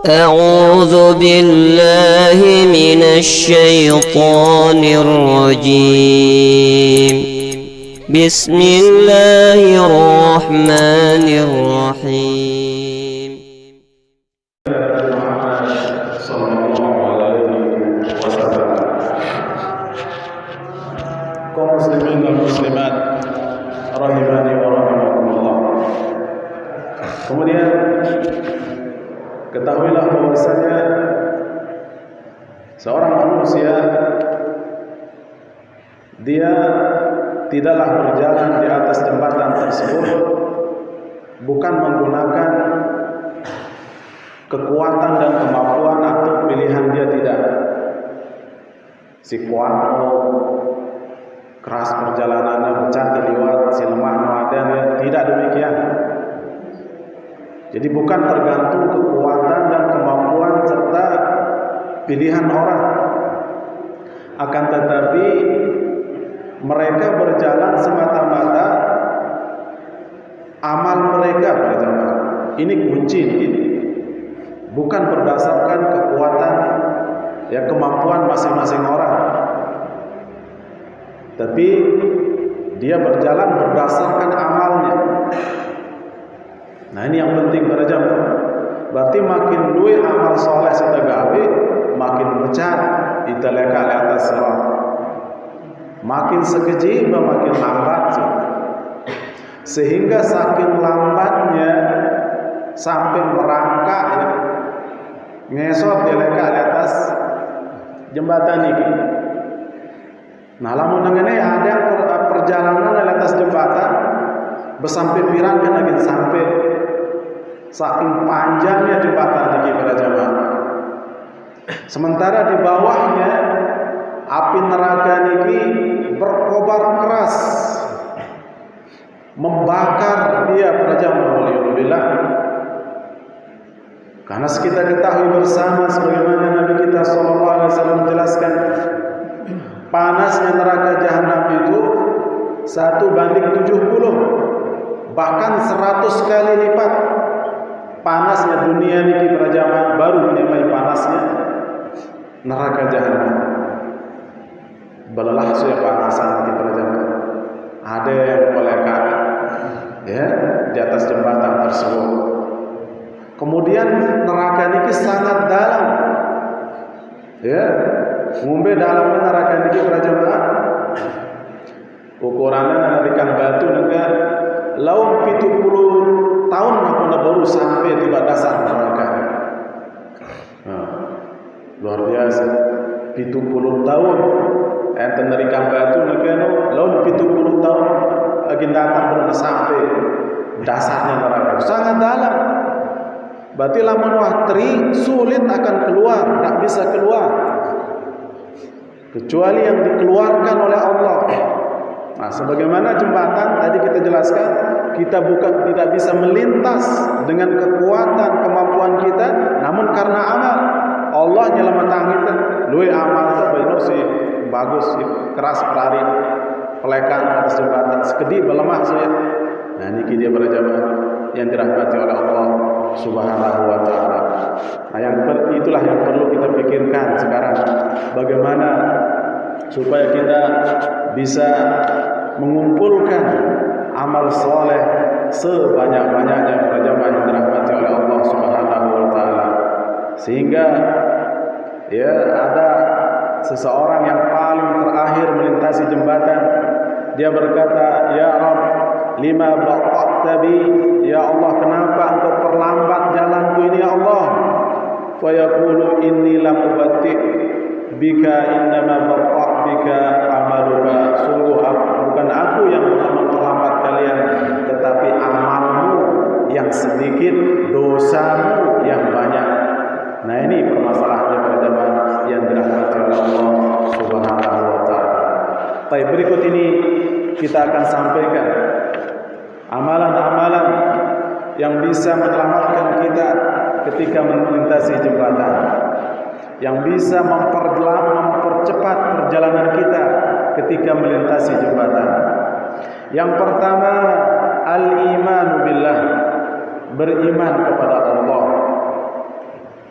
أعوذ بالله من الشيطان الرجيم. بسم الله الرحمن الرحيم. Kaum muslimin dan muslimat rahimani wa rahimakumullah. Kemudian ketahuilah bahwasanya seorang manusia dia tidaklah berjalan di atas jembatan tersebut bukan menggunakan kekuatan dan kemampuan atau pilihan dia, tidak. Si kuat keras perjalanannya, bercantik liwat, si lemah noadan, tidak demikian. Jadi bukan tergantung kekuatan dan kemampuan serta pilihan orang, akan tetapi mereka berjalan semata-mata amal mereka berjamaah. Ini kunci ini. Bukan berdasarkan kekuatan kemampuan masing-masing orang, tapi dia berjalan berdasarkan amalnya. Nah, ini yang penting para jamaah. Berarti makin luwe amal soleh kita gawe, makin besar kita leka di atas sirat. Makin sekeji makin lambat sih. Sehingga saking lambatnya sampai merangkak ngesot dia leka di atas jembatan ini. Nah, lamun ngene ada yang perjalanan di atas jembatan bersampai pirang kan lagi sampai saking panjangnya jembatan ini para jamaah. Sementara di bawahnya api neraka ini berkobar keras, membakar dia para jamaah. Alhamdulillah. Karena kita ketahui bersama sebagaimana Nabi kita sallallahu alaihi wasallam menjelaskan, panasnya neraka jahanam itu 1:70, bahkan 100 kali lipat panasnya dunia ini para jamaah, baru menyamai panasnya neraka jahanam. Belelah suya panasan kita para jamaah. Ada yang melekat di atas jembatan tersebut. Kemudian neraka ini sangat dalam. Ngombe dalam neraka ini para jamaah. Ukurannya narikan batu nega laut 70 tahun apa baru sampai di dasar neraka. Luar biasa. 70 tahun enten narikan batu nega laut 70 tahun lagi datang belum sampai dasarnya neraka. Sangat dalam. Berarti lamun wahtri sulit akan keluar, tak bisa keluar kecuali yang dikeluarkan oleh Allah. Nah, sebagaimana jembatan tadi kita jelaskan, kita bukan tidak bisa melintas dengan kekuatan kemampuan kita, namun karena amal Allah nyelamatkan kita. Luwe amal sebaiknya sih bagus, keras perari pelekan atas jembatan, sekedi melemah saya. Nah, ini dia para jamaah yang dirahmati oleh Allah Subhanahu wa ta'ala. Nah, itulah yang perlu kita pikirkan sekarang, bagaimana supaya kita bisa mengumpulkan amal soleh sebanyak-banyaknya para jamaah yang dirahmati oleh Allah Subhanahu wa ta'ala, sehingga ada seseorang yang paling terakhir melintasi jembatan, dia berkata, "Ya Rabb, lima baqa'ta bi, ya Allah, kenapa engkau perlambat jalanku ini ya Allah?" Fa yaqulu inni lam ubatti bika innama baqa' bika amaluka. Sungguh bukan aku yang memperlambat kalian, tetapi amalmu yang sedikit, dosamu yang banyak. Nah, ini permasalahannya para jamaah yang dirahmati oleh Allah Subhanahu wa ta'ala. Baik, berikut ini kita akan sampaikan amalan-amalan yang bisa menyelamatkan kita ketika melintasi jembatan, yang bisa mempercepat perjalanan kita ketika melintasi jembatan. Yang pertama, al-imanu billah, beriman kepada Allah.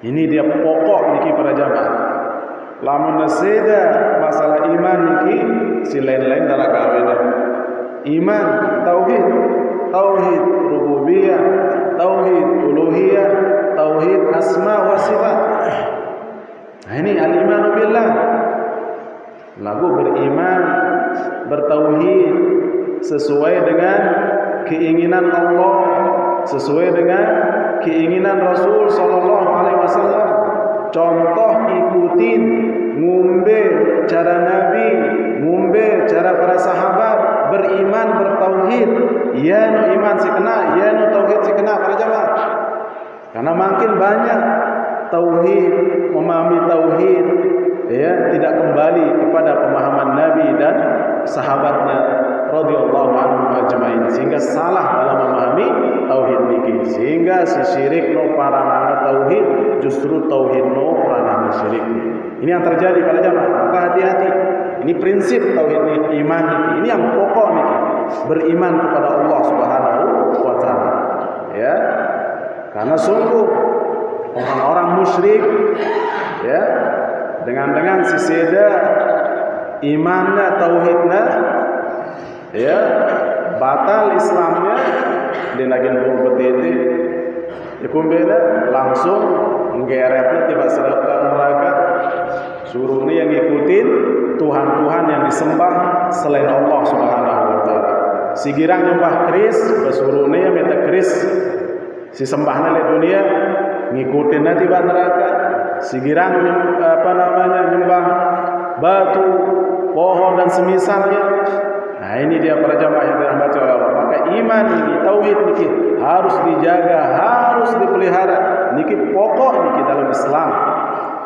Ini dia pokok niki para jamaah. Lamun naseda masalah iman niki si lain-lain darah kawin. Iman, tauhid, tauhid rububiyah, tauhid uluhiyah, tauhid asma wa sifat. Nah, ini al-iman billah. Lagu beriman, bertauhid sesuai dengan keinginan Allah, sesuai dengan keinginan Rasul sallallahu alaihi wasallam. Contoh ikutin, ngumbe cara Nabi, ngumbe cara para sahabat, beriman bertauhid. Ya nu iman si kena, ya nu tauhid si kena para jamaah. Karena makin banyak tauhid, memahami tauhid, ya tidak kembali kepada pemahaman Nabi dan sahabatnya radhiyallahu anhum ajmain, sehingga salah dalam memahami tauhid niki, sehingga si syirik no paranana tauhid justru tauhid no paranana syirik. Ini yang terjadi pada jamaah. Maka hati-hati. Ini prinsip tauhid iman niki. Ini yang pokok niki. Beriman kepada Allah Subhanahu wa taala. Ya. Karena sungguh orang-orang musyrik, ya, dengan si seda imannya tauhidnya, ya, batal Islamnya, dia lagi berbetete, dikumbela langsung nggerepnya tiba serta neraka, suruhnya yang ngikutin Tuhan-Tuhan yang disembah selain Allah Subhanahu wa taala. Si girang nyembah keris, besuruhnya minta keris, si sembahnya di dunia ngikutin tiba neraka. Si girang nyembah batu, pohon dan semisalnya. Nah, ini dia para jamaah yang dirahmati oleh Allah. Maka iman ini, tauhid niki harus dijaga, harus dipelihara. Niki pokok niki dalam Islam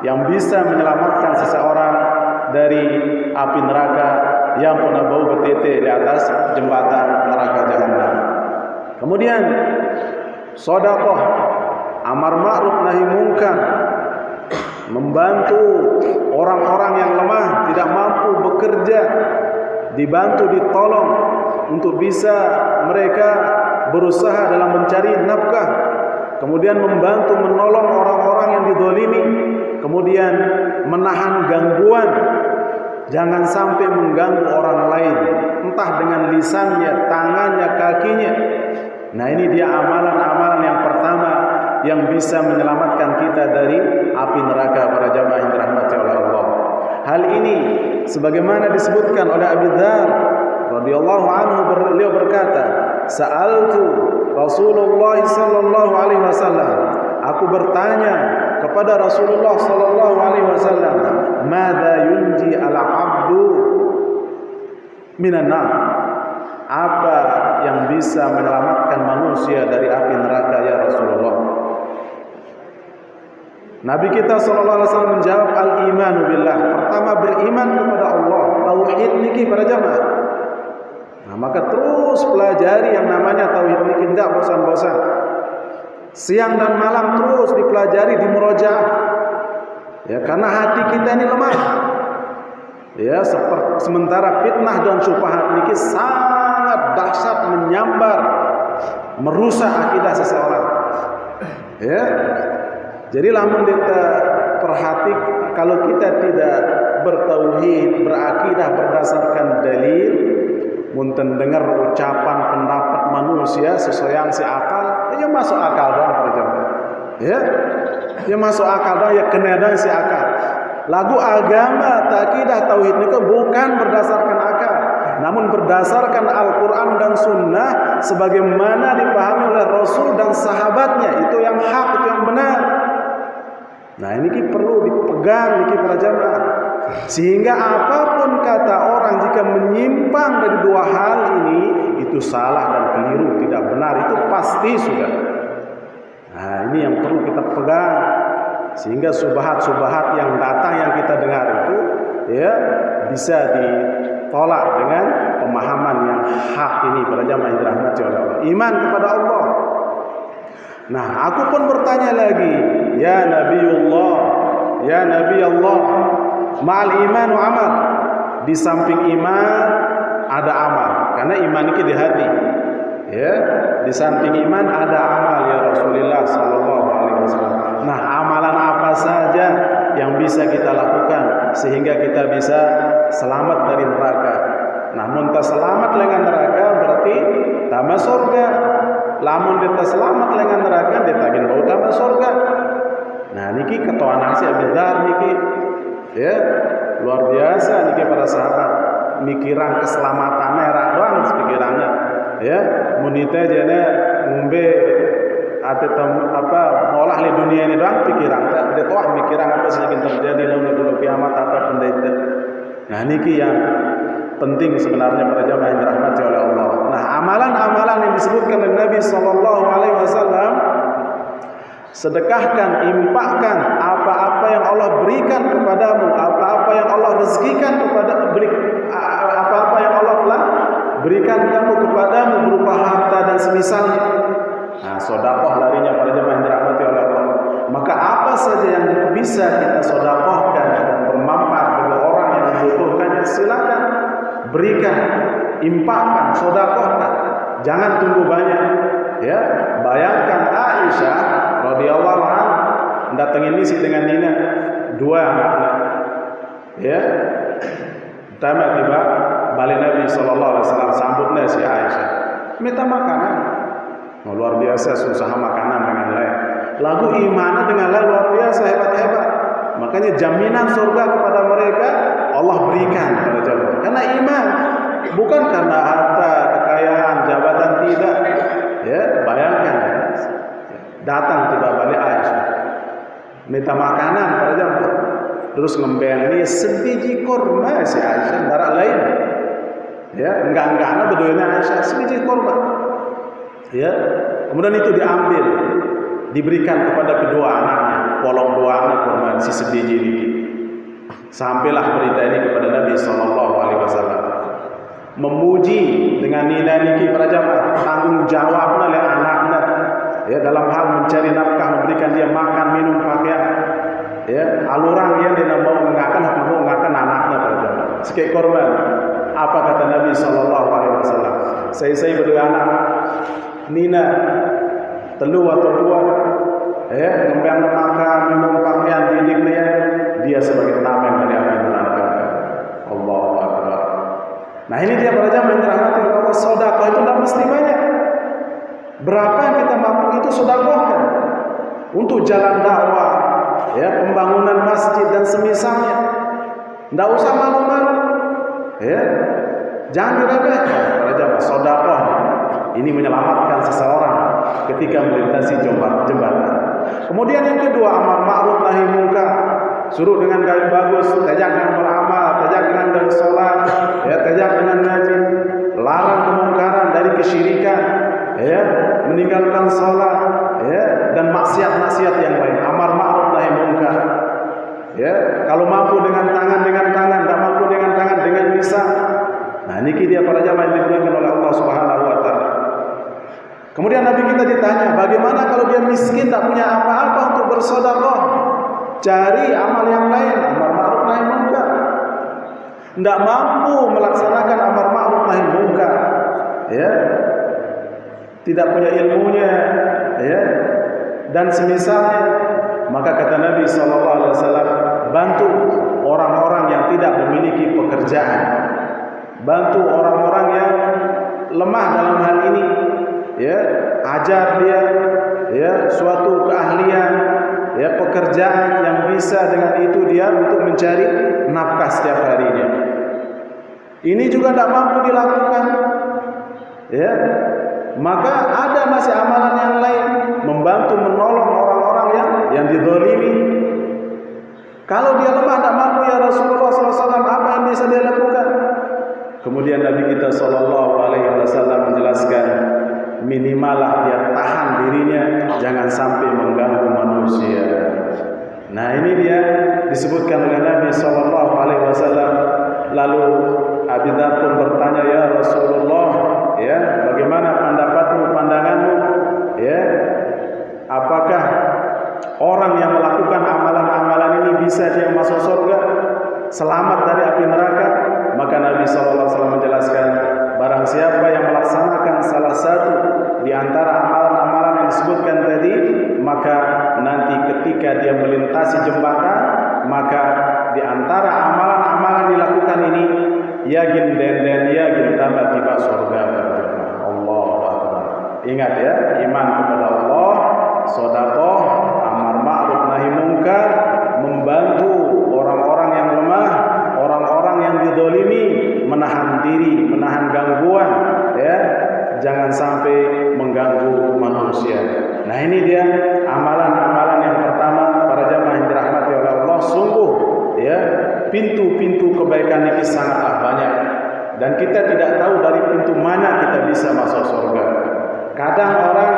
yang bisa menyelamatkan seseorang dari api neraka yang pernah bau betete di atas jembatan neraka jahanam. Kemudian sedekah, amar ma'ruf nahi munkar, membantu orang-orang yang lemah, tidak mampu bekerja, dibantu, ditolong untuk bisa mereka berusaha dalam mencari nafkah. Kemudian membantu menolong orang-orang yang didolimi. Kemudian menahan gangguan, jangan sampai mengganggu orang lain, entah dengan lisannya, tangannya, kakinya. Nah, ini dia amalan-amalan yang pertama yang bisa menyelamatkan kita dari api neraka para jamaah yang dirahmati oleh Allah. Hal ini sebagaimana disebutkan oleh Abu Dzar radhiyallahu anhu, beliau berkata, "Sa'altu Rasulullah sallallahu alaihi wasallam." Aku bertanya kepada Rasulullah sallallahu alaihi wasallam, "Madza yunji al-'abdu minan nar?" Apa yang bisa menyelamatkan manusia dari api neraka ya Rasulullah? Nabi kita sallallahu alaihi wasallam menjawab, al-imanu billah. Pertama, beriman kepada Allah. Tauhid niki para jamaah. Nah, maka terus pelajari yang namanya tauhid niki, tidak bosan-bosan. Siang dan malam terus dipelajari, dimurojaah. Ya, karena hati kita ini lemah. Ya, sementara fitnah dan syubhat niki sangat dahsyat, menyambar, merusak akidah seseorang. Ya. Jadi lamun kita perhati, kalau kita tidak bertauhid, berakidah berdasarkan dalil, munten dengar ucapan pendapat manusia sesuai yang si akal, ya masuk akal dong para jemaah. Ya masuk akal dong, ya kena dong si akal. Lagu agama, takidah, tauhid itu bukan berdasarkan akal, namun berdasarkan Al-Quran dan Sunnah sebagaimana dipahami oleh Rasul dan sahabatnya. Itu yang hak, itu yang benar. Nah, ini perlu dipegang niki para jamaah, sehingga apapun kata orang jika menyimpang dari dua hal ini, itu salah dan keliru, tidak benar, itu pasti sudah. Nah, ini yang perlu kita pegang, sehingga subhat-subhat yang datang yang kita dengar itu, ya, bisa ditolak dengan pemahaman yang hak ini para jamaah yang dirahmati oleh Allah. Iman kepada Allah. Nah, aku pun bertanya lagi, ya Nabiullah, ya Nabi Allah, ma'al iman wa amal. Di samping iman ada amal, karena iman itu di hati. Ya, di samping iman ada amal ya Rasulullah sallallahu alaihi wasallam. Nah, amalan apa saja yang bisa kita lakukan sehingga kita bisa selamat dari neraka? Namun tak selamat dengan neraka berarti tambah surga. Lamun kita selamat dengan neraka dia tagin bau tambah surga. Nah, niki ketua nasi abdar niki. Ya, luar biasa niki para sahabat. Mikiran keselamatannya ra doang pikirannya. Ya, munite jene ngombe ate molah di dunia ini doang pikiran dia toh mikiran apa sih yang terjadi lalu kiamat apa benda itu. Nah, niki yang penting sebenarnya para jamaah yang dirahmati oleh Allah. Nah, amalan-amalan yang disebutkan oleh Nabi sallallahu alaihi wasallam, sedekahkan, infakkan apa-apa yang Allah berikan kepadamu, apa-apa yang Allah rezekikan apa-apa yang Allah telah berikan kamu kepadamu berupa harta dan semisalnya. Nah, sedekah larinya para jemaah yang dirahmati oleh Allah. Maka apa saja yang bisa kita sedekahkan dan bermanfaat bagi orang yang membutuhkannya, silakan berikan, infakkan, sedekahkan. Jangan tunggu banyak. Ya, bayangkan Aisyah radhiyallahu anha datangin misi dengan Nina, dua anaknya. Ya. Tiba-tiba balik Nabi sallallahu alaihi wasallam sambutnya si Aisyah. Minta makanan. Oh, luar biasa susah makanan dengan lain. Lagu iman dengan lain luar biasa hebat-hebat. Makanya jaminan surga kepada mereka Allah berikan pada jemaah. Karena iman, bukan karena harta, kekayaan, jabatan, tidak. Ya, bayangkan datang tiba balik Aisyah minta makanan pada jemaah. Terus ngembeni sebiji kurma si Aisyah darah lain. Ya, enggak bedonya Aisyah sebiji kurma. Ya, kemudian itu diambil, diberikan kepada kedua anaknya, polong dua anak kurma si sebiji ini. Sampailah berita ini kepada Nabi sallallahu alaihi wasallam. Memuji dengan nina niki para jamaah, tanggung jawab oleh anaknya. Ya, dalam hal mencari nafkah, memberikan dia makan, minum, pakaian. Ya, alurang yang dia mau mengakan anaknya para jamaah. Sekek korban. Apa kata Nabi sallallahu alaihi wasallam? Saya berdua anak nina telu atau dua, ya, ngembang makan, minum, pakaian, didiknya, dia sebagai tameng dari api neraka. Allahu akbar. Nah, ini dia para jamaah yang dirahmati Allah, sedekah itu tidak mesti banyak. Berapa yang kita mampu itu sedekahkan untuk jalan dakwah, ya, pembangunan masjid dan semisalnya. Tidak usah malu-malu. Ya, jangan diremehkan para jamaah. Sedekah ini menyelamatkan seseorang ketika melintasi jembatan. Kemudian yang kedua, amar ma'ruf nahi munkar. Suruh dengan gaya bagus, tajak dengan beramal, tajak dengan bersolat, ya, tajak dengan ngaji. Larang kemungkaran dari kesyirikan, ya, meninggalkan salat, ya, dan maksiat-maksiat yang lain. Amar ma'ruf nahi munkar. Ya, kalau mampu dengan tangan, tidak mampu dengan tangan, dengan lisan. Nah, niki dia para jamaah yang diberikan oleh Allah Subhanahu wa taala. Kemudian Nabi kita ditanya, bagaimana kalau dia miskin, tak punya apa-apa untuk bersedekah? Cari amal yang lain, amar ma'ruf nahi munkar. Tidak mampu melaksanakan amar ma'ruf nahi munkar, ya, tidak punya ilmunya, ya, dan semisalnya, maka kata Nabi sallallahu alaihi wasallam, bantu orang-orang yang tidak memiliki pekerjaan, bantu orang-orang yang lemah dalam hal ini, ya, ajar dia, ya, suatu keahlian, ya, pekerjaan yang bisa dengan itu dia untuk mencari nafkah setiap harinya. Ini juga tidak mampu dilakukan, ya, maka ada masih amalan yang lain, membantu menolong orang-orang yang dizalimi. Kalau dia lemah tidak mampu, ya Rasulullah SAW, apa yang bisa dia lakukan? Kemudian Nabi kita Sallallahu Alaihi Wasallam menjelaskan, minimalah dia tahan dirinya, jangan sampai mengganggu manusia. Nah, ini dia disebutkan oleh Nabi Sallallahu Alaihi Wasallam. Lalu Abi Dzar pun bertanya, ya Rasulullah, ya, bagaimana pandanganmu, ya, apakah orang yang melakukan amalan-amalan ini bisa dia masuk surga, selamat dari api neraka? Maka Nabi SAW menjelaskan, barang siapa yang melaksanakan salah satu antara amalan-amalan yang disebutkan tadi, maka nanti ketika dia melintasi jembatan, maka di antara amalan-amalan dilakukan ini, yakin dan yakin tambah tiba surga. Allah Akbar. Ingat ya, iman kepada Allah, sedekah, amar ma'ruf nahi munkar, membantu orang-orang yang lemah, orang-orang yang dizalimi, menahan diri, menahan gangguan, ya. Jangan sampai mengganggu manusia. Nah, ini dia amalan-amalan yang pertama para jamaah yang dirahmati oleh Allah. Sungguh ya, pintu-pintu kebaikan ini sangatlah banyak dan kita tidak tahu dari pintu mana kita bisa masuk surga. Kadang orang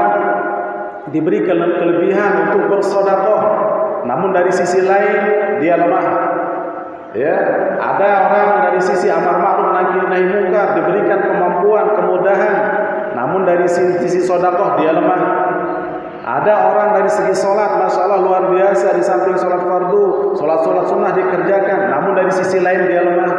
diberi kelebihan untuk bersedekah, namun dari sisi lain dia lemah. Ya, ada orang dari sisi amar ma'ruf nahi munkar diberikan kemampuan, kemudahan, namun dari sisi sedekah dia lemah. Ada orang dari segi sholat, masya Allah luar biasa, di samping sholat fardu, sholat sunnah dikerjakan, namun dari sisi lain dia lemah.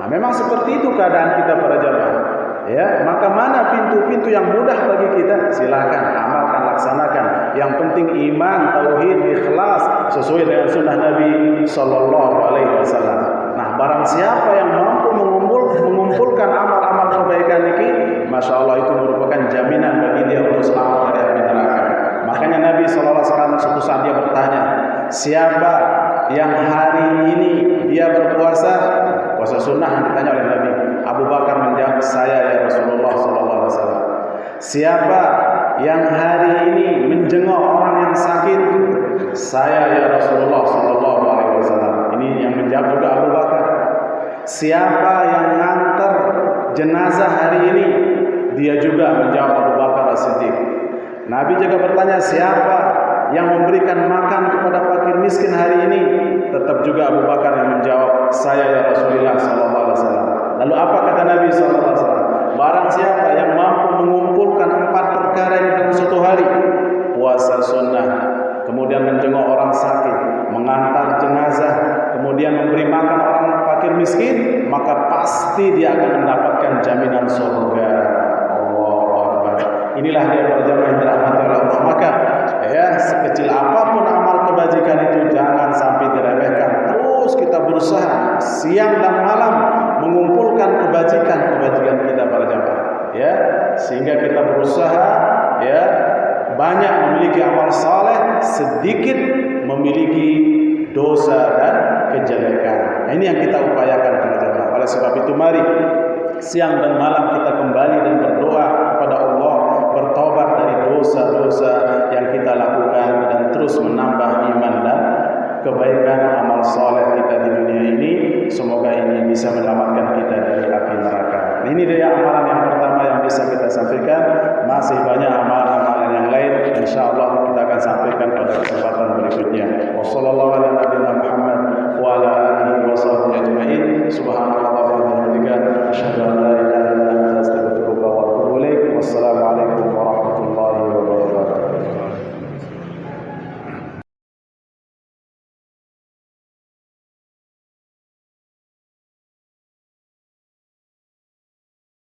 Nah, memang seperti itu keadaan kita para jamaah. Ya, maka mana pintu-pintu yang mudah bagi kita? Silakan amalkan, laksanakan. Yang penting iman, tauhid, ikhlas sesuai dengan sunnah Nabi Sallallahu Alaihi Wasallam. Nah, barang siapa yang mampu mengumpulkan amal-amal kebaikan ini, masya Allah itu merupakan jaminan bagi dia untuk selamat dari api neraka. Makanya Nabi Sallallahu Alaihi Wasallam suatu saat dia bertanya, siapa yang hari ini dia berpuasa sunnah, yang ditanya oleh Nabi. Abu Bakar menjawab, saya ya Rasulullah Sallallahu Alaihi Wasallam. Siapa yang hari ini menjenguk orang yang sakit? Saya ya Rasulullah Sallallahu Alaihi Wasallam. Ini yang menjawab juga Abu Bakar. Siapa yang ngantar jenazah hari ini? Dia juga menjawab Abu Bakar As-Siddiq. Nabi juga bertanya, siapa yang memberikan makan kepada fakir miskin hari ini? Tetap juga Abu Bakar yang menjawab, saya ya Rasulullah Sallallahu Alaihi Wasallam. Lalu apa kata Nabi Sallallahu Alaihi Wasallam? Barang siapa yang mampu mengumpulkan 4 perkara ini dalam suatu hari, puasa sunnah, kemudian menjenguk orang sakit, mengantar jenazah, kemudian memberi makan orang fakir miskin, maka pasti dia akan mendapatkan jaminan surga. Allahu Akbar. Inilah dia para jamaah yang dirahmati oleh Allah. Maka ya, sekecil apapun amal kebajikan itu jangan sampai diremehkan. Terus kita berusaha siang dan malam mengumpulkan kebajikan kita para jamaah, ya, sehingga kita berusaha ya banyak memiliki amal saleh, sedikit memiliki dosa dan kejelekan. Nah, ini yang kita upayakan para jamaah. Oleh sebab itu mari siang dan malam kita kembali dan berdoa kepada Allah, bertobat dari dosa-dosa yang kita lakukan dan terus menambah iman dan kebaikan amal saleh kita di dunia ini. Semoga ini bisa menyelamatkan kita dari api neraka. Ini dia amalan yang pertama yang bisa kita sampaikan. Masih banyak amalan-amalan yang lain, insyaallah kita akan sampaikan pada kesempatan berikutnya. Wassallallahu ala nabiyina Muhammad wa ala alihi wa sahbihi ajmain. Subhanallah wa bihamdihi, asyhadu an